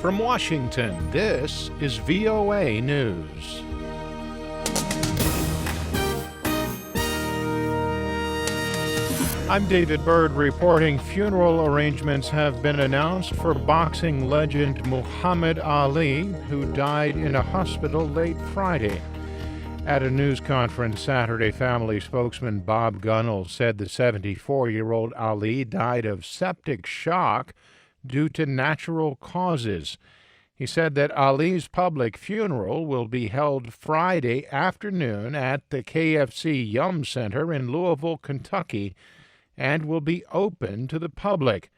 From Washington, this is VOA News. I'm David Byrd reporting funeral arrangements have been announced for boxing legend Muhammad Ali, who died in a hospital late Friday. At a news conference Saturday, family spokesman Bob Gunnell said the 74-year-old Ali died of septic shock due to natural causes. He said that Ali's public funeral will be held Friday afternoon at the KFC Yum Center in Louisville, Kentucky, and will be open to the public.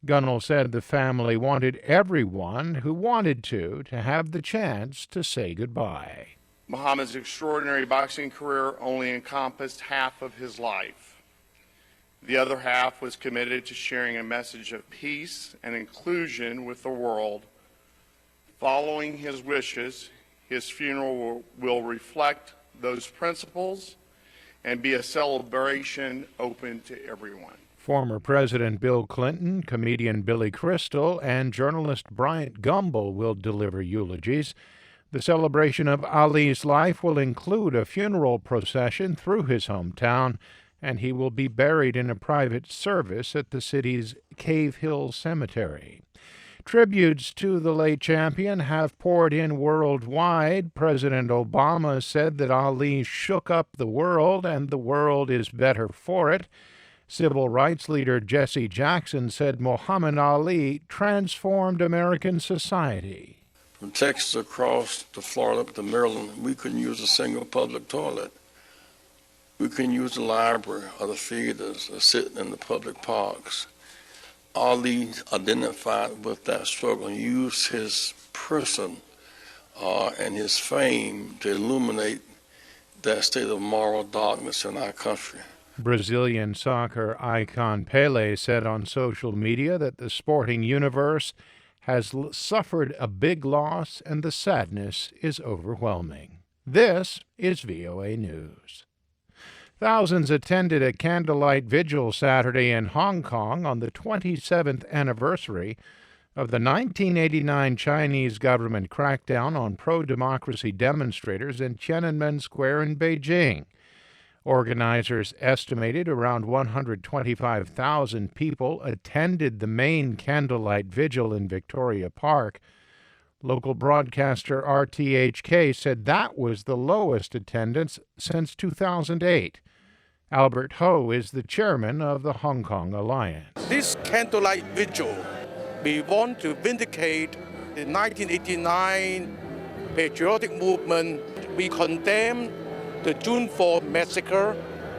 Gunnell said the family wanted everyone who wanted to have the chance to say goodbye. Muhammad's extraordinary boxing career only encompassed half of his life. The other half was committed to sharing a message of peace and inclusion with the world. Following his wishes, his funeral will reflect those principles and be a celebration open to everyone. Former President Bill Clinton, comedian Billy Crystal, and journalist Bryant Gumbel will deliver eulogies. The celebration of Ali's life will include a funeral procession through his hometown, and he will be buried in a private service at the city's Cave Hill Cemetery. Tributes to the late champion have poured in worldwide. President Obama said that Ali shook up the world, and the world is better for it. Civil rights leader Jesse Jackson said Muhammad Ali transformed American society. From Texas across to Florida up to Maryland, we couldn't use a single public toilet. We couldn't use the library or the theaters or sitting in the public parks. Ali identified with that struggle and used his person and his fame to illuminate that state of moral darkness in our country. Brazilian soccer icon Pelé said on social media that the sporting universe has suffered a big loss and the sadness is overwhelming. This is VOA News. Thousands attended a candlelight vigil Saturday in Hong Kong on the 27th anniversary of the 1989 Chinese government crackdown on pro-democracy demonstrators in Tiananmen Square in Beijing. Organizers estimated around 125,000 people attended the main candlelight vigil in Victoria Park. Local broadcaster RTHK said that was the lowest attendance since 2008. Albert Ho is the chairman of the Hong Kong Alliance. This candlelight vigil, we want to vindicate the 1989 patriotic movement. We condemn the June 4 massacre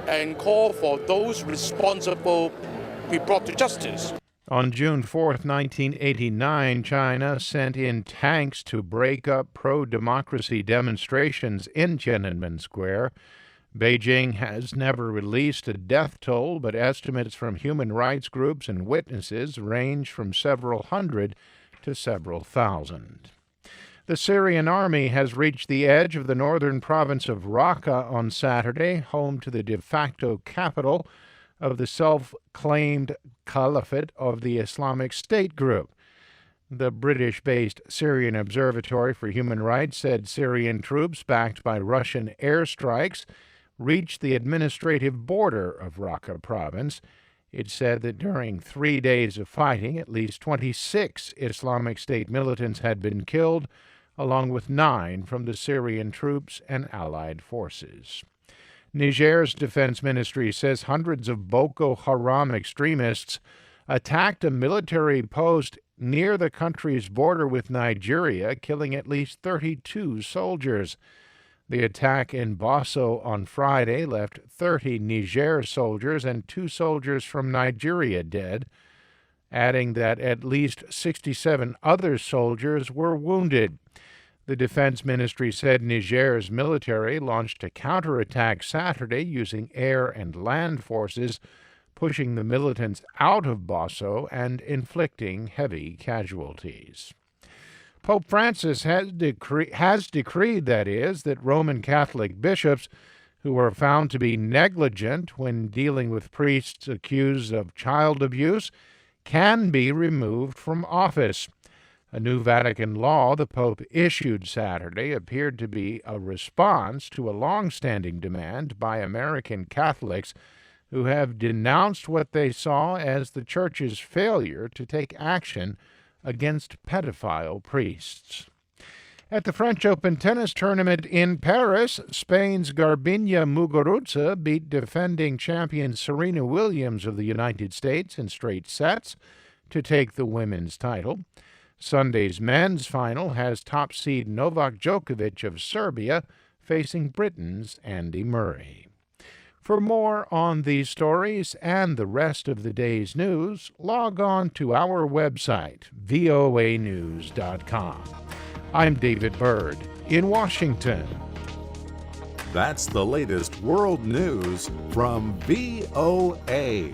and call for those responsible to be brought to justice. On June 4, 1989, China sent in tanks to break up pro-democracy demonstrations in Tiananmen Square. Beijing has never released a death toll, but estimates from human rights groups and witnesses range from several hundred to several thousand. The Syrian army has reached the edge of the northern province of Raqqa on Saturday, home to the de facto capital of the self-claimed caliphate of the Islamic State group. The British-based Syrian Observatory for Human Rights said Syrian troops, backed by Russian airstrikes, reached the administrative border of Raqqa province. It said that during 3 days of fighting, at least 26 Islamic State militants had been killed, along with 9 from the Syrian troops and allied forces. Niger's defense ministry says hundreds of Boko Haram extremists attacked a military post near the country's border with Nigeria, killing at least 32 soldiers. The attack in Boso on Friday left 30 Niger soldiers and 2 soldiers from Nigeria dead, adding that at least 67 other soldiers were wounded. The defense ministry said Niger's military launched a counterattack Saturday using air and land forces, pushing the militants out of Boso and inflicting heavy casualties. Pope Francis has decreed that Roman Catholic bishops who are found to be negligent when dealing with priests accused of child abuse can be removed from office. A new Vatican law the Pope issued Saturday appeared to be a response to a long-standing demand by American Catholics who have denounced what they saw as the Church's failure to take action against pedophile priests. At the French Open tennis tournament in Paris, Spain's Garbiñe Muguruza beat defending champion Serena Williams of the United States in straight sets to take the women's title. Sunday's men's final has top seed Novak Djokovic of Serbia facing Britain's Andy Murray. For more on these stories and the rest of the day's news, log on to our website, voanews.com. I'm David Byrd in Washington. That's the latest world news from VOA.